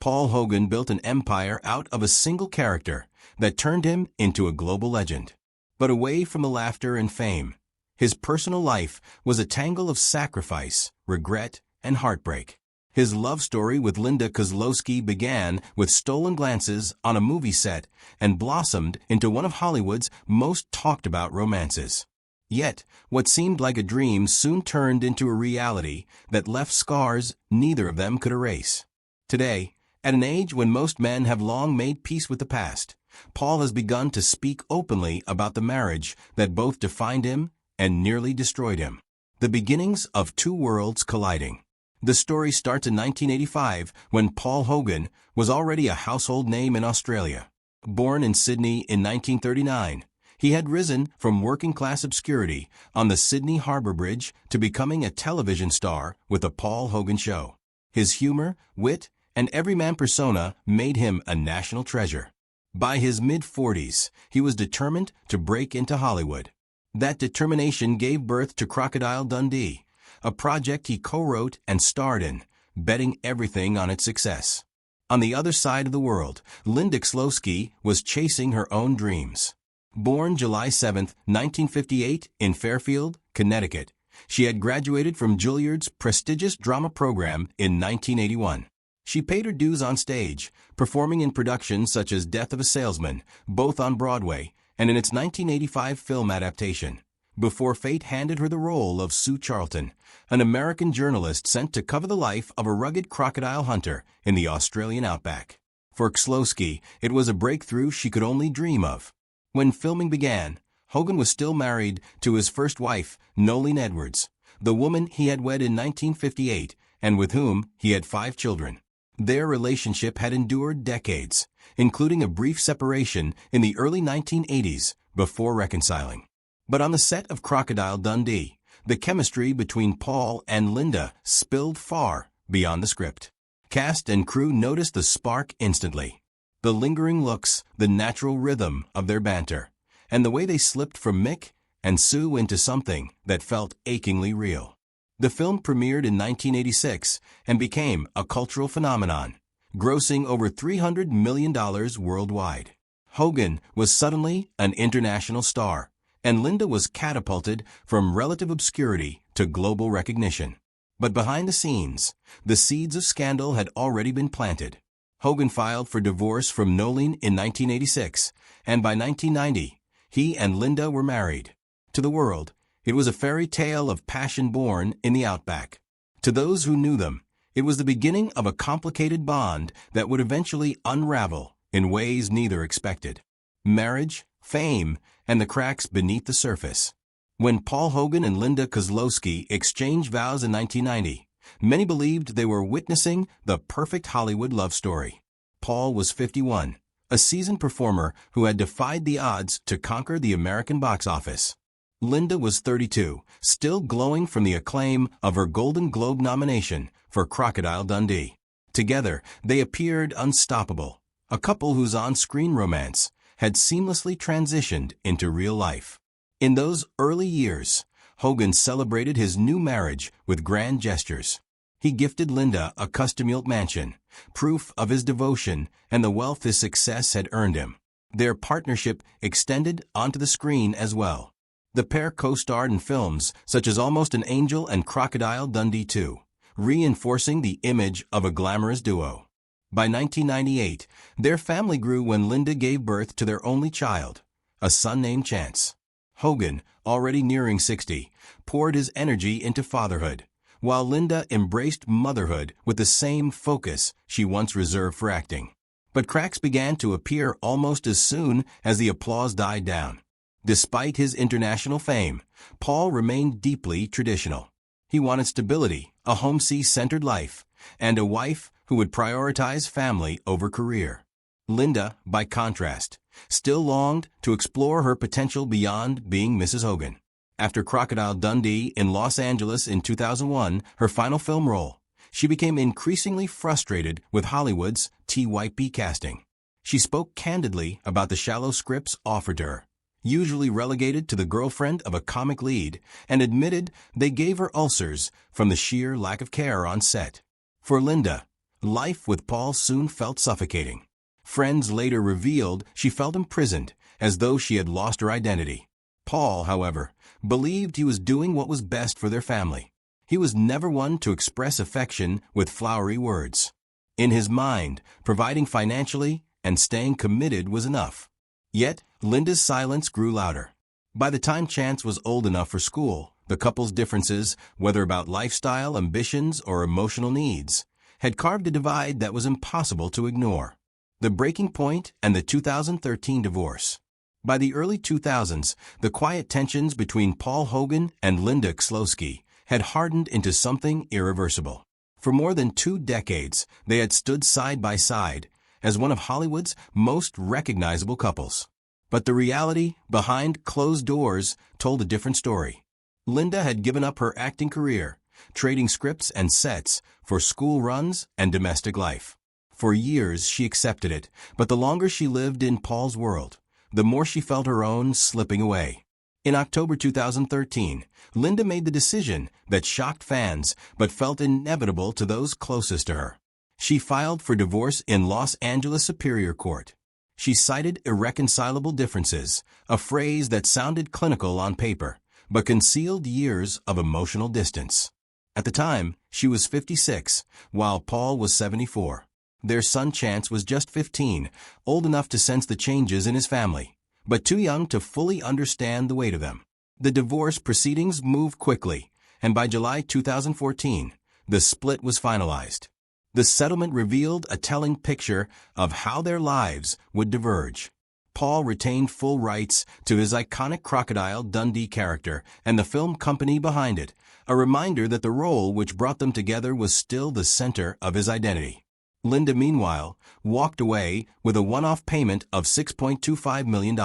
Paul Hogan built an empire out of a single character that turned him into a global legend. But away from the laughter and fame, his personal life was a tangle of sacrifice, regret, and heartbreak. His love story with Linda Kozlowski began with stolen glances on a movie set and blossomed into one of Hollywood's most talked-about romances. Yet, what seemed like a dream soon turned into a reality that left scars neither of them could erase. Today, at an age when most men have long made peace with the past, Paul has begun to speak openly about the marriage that both defined him and nearly destroyed him. The beginnings of two worlds colliding. The story starts in 1985 when Paul Hogan was already a household name in Australia. Born in Sydney in 1939, he had risen from working-class obscurity on the Sydney Harbour Bridge to becoming a television star with The Paul Hogan Show. His humor, wit, and everyman persona made him a national treasure. By his mid-40s, he was determined to break into Hollywood. That determination gave birth to Crocodile Dundee, a project he co-wrote and starred in, betting everything on its success. On the other side of the world, Linda Kozlowski was chasing her own dreams. Born July 7, 1958, in Fairfield, Connecticut, she had graduated from Juilliard's prestigious drama program in 1981. She paid her dues on stage, performing in productions such as Death of a Salesman, both on Broadway, and in its 1985 film adaptation, before fate handed her the role of Sue Charlton, an American journalist sent to cover the life of a rugged crocodile hunter in the Australian outback. For Kozlowski, it was a breakthrough she could only dream of. When filming began, Hogan was still married to his first wife, Nolene Edwards, the woman he had wed in 1958 and with whom he had 5 children. Their relationship had endured decades, including a brief separation in the early 1980s before reconciling. But on the set of Crocodile Dundee, the chemistry between Paul and Linda spilled far beyond the script. Cast and crew noticed the spark instantly. The lingering looks, the natural rhythm of their banter, and the way they slipped from Mick and Sue into something that felt achingly real. The film premiered in 1986 and became a cultural phenomenon, grossing over $300 million worldwide. Hogan was suddenly an international star, and Linda was catapulted from relative obscurity to global recognition. But behind the scenes, the seeds of scandal had already been planted. Hogan filed for divorce from Nolene in 1986, and by 1990, he and Linda were married. To the world, it was a fairy tale of passion born in the outback. To those who knew them, it was the beginning of a complicated bond that would eventually unravel in ways neither expected. Marriage, fame, and the cracks beneath the surface. When Paul Hogan and Linda Kozlowski exchanged vows in 1990, many believed they were witnessing the perfect Hollywood love story. Paul was 51, a seasoned performer who had defied the odds to conquer the American box office. Linda was 32, still glowing from the acclaim of her Golden Globe nomination for Crocodile Dundee. Together, they appeared unstoppable, a couple whose on-screen romance had seamlessly transitioned into real life. In those early years, Hogan celebrated his new marriage with grand gestures. He gifted Linda a custom-built mansion, proof of his devotion and the wealth his success had earned him. Their partnership extended onto the screen as well. The pair co-starred in films such as Almost an Angel and Crocodile Dundee 2, reinforcing the image of a glamorous duo. By 1998, their family grew when Linda gave birth to their only child, a son named Chance. Hogan, already nearing 60, poured his energy into fatherhood, while Linda embraced motherhood with the same focus she once reserved for acting. But cracks began to appear almost as soon as the applause died down. Despite his international fame, Paul remained deeply traditional. He wanted stability, a homesick-centered life, and a wife who would prioritize family over career. Linda, by contrast, still longed to explore her potential beyond being Mrs. Hogan. After Crocodile Dundee in Los Angeles in 2001, her final film role, she became increasingly frustrated with Hollywood's TYP casting. She spoke candidly about the shallow scripts offered to her, usually relegated to the girlfriend of a comic lead, and admitted they gave her ulcers from the sheer lack of care on set. For Linda, Life with Paul soon felt suffocating. Friends later revealed she felt imprisoned, as though she had lost her identity. Paul, however, believed he was doing what was best for their family. He was never one to express affection with flowery words. In his mind, providing financially and staying committed was enough. Yet, Linda's silence grew louder. By the time Chance was old enough for school, the couple's differences, whether about lifestyle, ambitions, or emotional needs, had carved a divide that was impossible to ignore. The breaking point and the 2013 divorce. By the early 2000s, the quiet tensions between Paul Hogan and Linda Kozlowski had hardened into something irreversible. For more than 2 decades, they had stood side by side as one of Hollywood's most recognizable couples. But the reality behind closed doors told a different story. Linda had given up her acting career, trading scripts and sets for school runs and domestic life. For years, she accepted it, but the longer she lived in Paul's world, the more she felt her own slipping away. In October 2013, Linda made the decision that shocked fans but felt inevitable to those closest to her. She filed for divorce in Los Angeles Superior Court. She cited irreconcilable differences, a phrase that sounded clinical on paper, but concealed years of emotional distance. At the time, she was 56, while Paul was 74. Their son Chance was just 15, old enough to sense the changes in his family, but too young to fully understand the weight of them. The divorce proceedings moved quickly, and by July 2014, the split was finalized. The settlement revealed a telling picture of how their lives would diverge. Paul retained full rights to his iconic Crocodile Dundee character and the film company behind it, a reminder that the role which brought them together was still the center of his identity. Linda, meanwhile, walked away with a one-off payment of $6.25 million.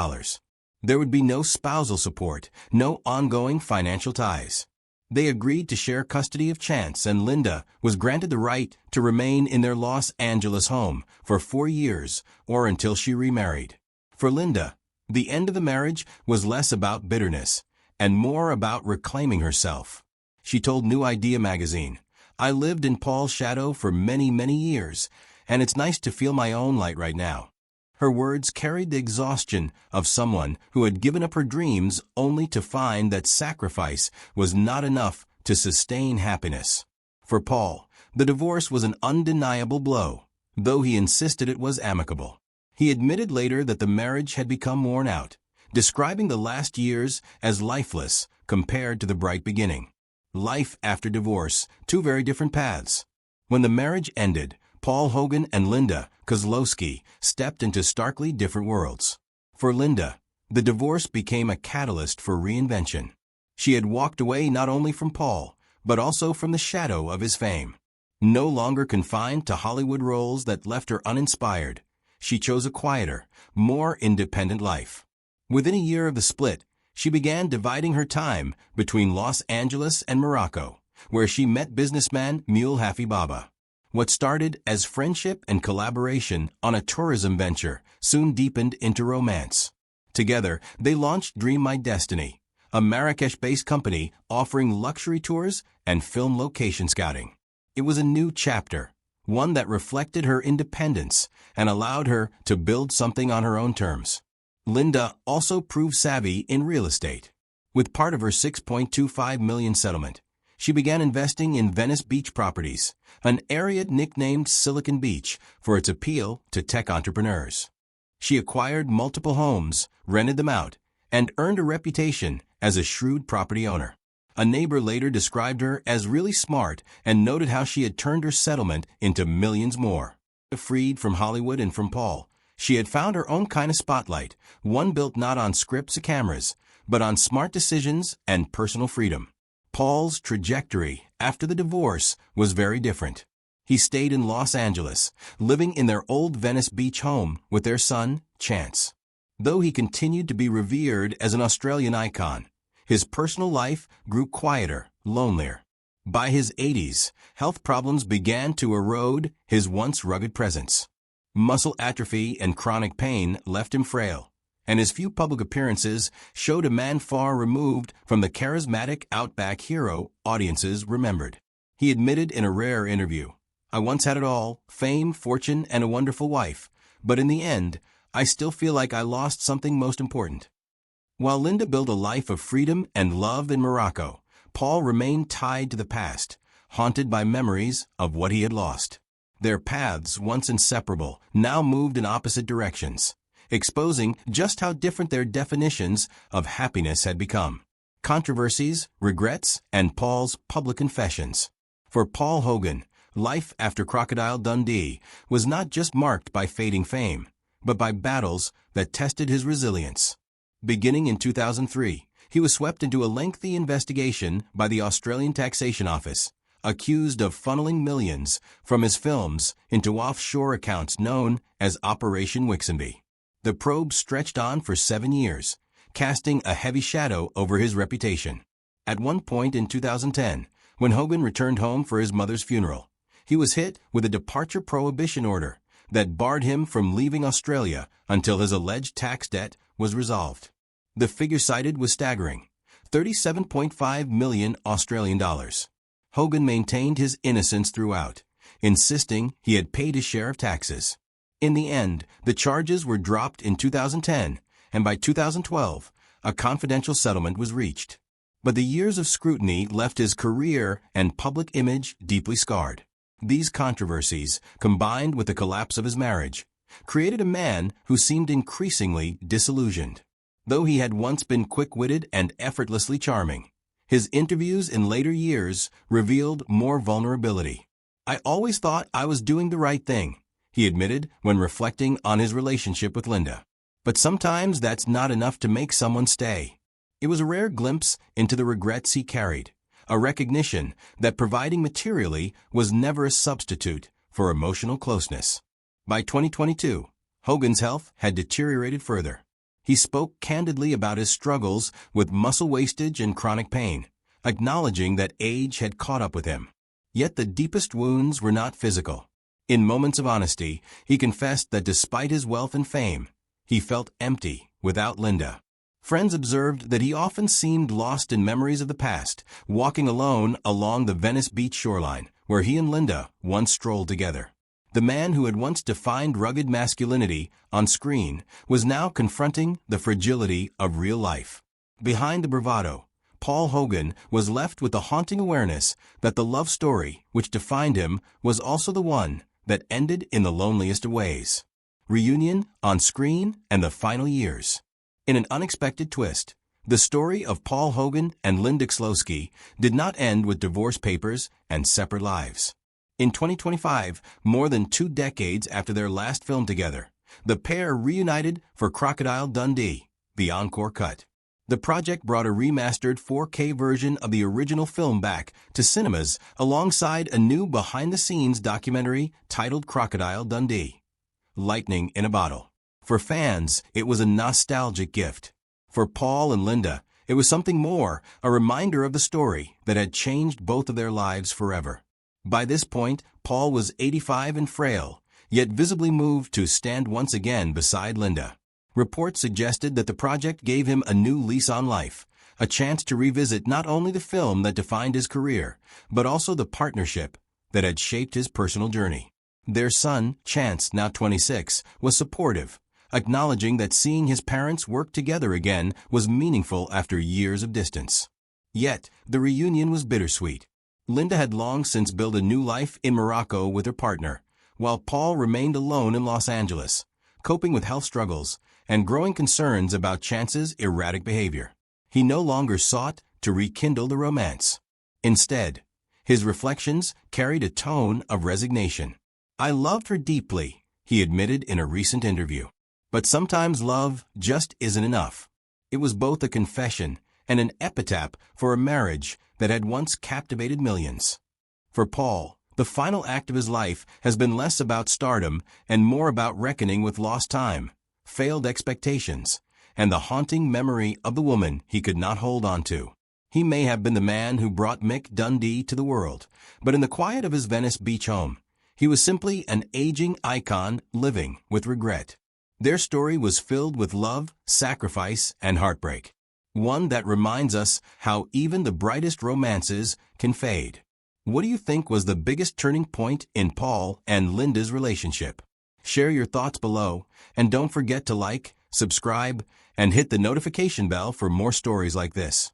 There would be no spousal support, no ongoing financial ties. They agreed to share custody of Chance, and Linda was granted the right to remain in their Los Angeles home for 4 years or until she remarried. For Linda, the end of the marriage was less about bitterness and more about reclaiming herself. She told New Idea magazine, "I lived in Paul's shadow for many, many years, and it's nice to feel my own light right now." Her words carried the exhaustion of someone who had given up her dreams only to find that sacrifice was not enough to sustain happiness. For Paul, the divorce was an undeniable blow, though he insisted it was amicable. He admitted later that the marriage had become worn out, describing the last years as lifeless compared to the bright beginning. Life after divorce, 2 very different paths. When the marriage ended, Paul Hogan and Linda Kozlowski stepped into starkly different worlds. For Linda, the divorce became a catalyst for reinvention. She had walked away not only from Paul, but also from the shadow of his fame. No longer confined to Hollywood roles that left her uninspired, she chose a quieter, more independent life. Within a year of the split, she began dividing her time between Los Angeles and Morocco, where she met businessman Mule Hafi Baba. What started as friendship and collaboration on a tourism venture soon deepened into romance. Together, they launched Dream My Destiny, a Marrakesh-based company offering luxury tours and film location scouting. It was a new chapter, one that reflected her independence and allowed her to build something on her own terms. Linda also proved savvy in real estate. With part of her $6.25 million settlement, she began investing in Venice Beach properties, an area nicknamed Silicon Beach for its appeal to tech entrepreneurs. She acquired multiple homes, rented them out, and earned a reputation as a shrewd property owner. A neighbor later described her as really smart and noted how she had turned her settlement into millions more. Freed from Hollywood and from Paul, she had found her own kind of spotlight, one built not on scripts or cameras, but on smart decisions and personal freedom. Paul's trajectory after the divorce was very different. He stayed in Los Angeles, living in their old Venice Beach home with their son, Chance. Though he continued to be revered as an Australian icon, his personal life grew quieter, lonelier. By his 80s, health problems began to erode his once rugged presence. Muscle atrophy and chronic pain left him frail, and his few public appearances showed a man far removed from the charismatic outback hero audiences remembered. He admitted in a rare interview, I once had it all, fame, fortune, and a wonderful wife, but in the end, I still feel like I lost something most important. While Linda built a life of freedom and love in Morocco, Paul remained tied to the past, haunted by memories of what he had lost. Their paths, once inseparable, now moved in opposite directions, exposing just how different their definitions of happiness had become. Controversies, regrets, and Paul's public confessions. For Paul Hogan, life after Crocodile Dundee was not just marked by fading fame, but by battles that tested his resilience. Beginning in 2003, he was swept into a lengthy investigation by the Australian Taxation Office, accused of funneling millions from his films into offshore accounts known as Operation Wixenby. The probe stretched on for 7 years, casting a heavy shadow over his reputation. At one point in 2010, when Hogan returned home for his mother's funeral, he was hit with a departure prohibition order that barred him from leaving Australia until his alleged tax debt was resolved. The figure cited was staggering, 37.5 million Australian dollars. Hogan maintained his innocence throughout, insisting he had paid his share of taxes. In the end, the charges were dropped in 2010, and by 2012, a confidential settlement was reached. But the years of scrutiny left his career and public image deeply scarred. These controversies, combined with the collapse of his marriage, created a man who seemed increasingly disillusioned. Though he had once been quick-witted and effortlessly charming, his interviews in later years revealed more vulnerability. "I always thought I was doing the right thing," he admitted when reflecting on his relationship with Linda. But sometimes that's not enough to make someone stay. It was a rare glimpse into the regrets he carried, a recognition that providing materially was never a substitute for emotional closeness. By 2022, Hogan's health had deteriorated further. He spoke candidly about his struggles with muscle wastage and chronic pain, acknowledging that age had caught up with him. Yet the deepest wounds were not physical. In moments of honesty, he confessed that despite his wealth and fame, he felt empty without Linda. Friends observed that he often seemed lost in memories of the past, walking alone along the Venice Beach shoreline, where he and Linda once strolled together. The man who had once defined rugged masculinity on screen was now confronting the fragility of real life. Behind the bravado, Paul Hogan was left with the haunting awareness that the love story which defined him was also the one that ended in the loneliest of ways. Reunion, on screen, and the final years. In an unexpected twist, the story of Paul Hogan and Linda Kozlowski did not end with divorce papers and separate lives. In 2025, more than 2 decades after their last film together, the pair reunited for Crocodile Dundee, the encore cut. The project brought a remastered 4K version of the original film back to cinemas alongside a new behind-the-scenes documentary titled Crocodile Dundee, Lightning in a Bottle. For fans, it was a nostalgic gift. For Paul and Linda, it was something more, a reminder of the story that had changed both of their lives forever. By this point, Paul was 85 and frail, yet visibly moved to stand once again beside Linda. Reports suggested that the project gave him a new lease on life, a chance to revisit not only the film that defined his career, but also the partnership that had shaped his personal journey. Their son, Chance, now 26, was supportive, acknowledging that seeing his parents work together again was meaningful after years of distance. Yet, the reunion was bittersweet. Linda had long since built a new life in Morocco with her partner, while Paul remained alone in Los Angeles, coping with health struggles and growing concerns about Chance's erratic behavior. He no longer sought to rekindle the romance. Instead, his reflections carried a tone of resignation. "I loved her deeply," he admitted in a recent interview. But sometimes love just isn't enough. It was both a confession and an epitaph for a marriage that had once captivated millions. For Paul, the final act of his life has been less about stardom and more about reckoning with lost time, failed expectations, and the haunting memory of the woman he could not hold on to. He may have been the man who brought Mick Dundee to the world, but in the quiet of his Venice Beach home, he was simply an aging icon living with regret. Their story was filled with love, sacrifice, and heartbreak. One that reminds us how even the brightest romances can fade. What do you think was the biggest turning point in Paul and Linda's relationship? Share your thoughts below, and don't forget to like, subscribe, and hit the notification bell for more stories like this.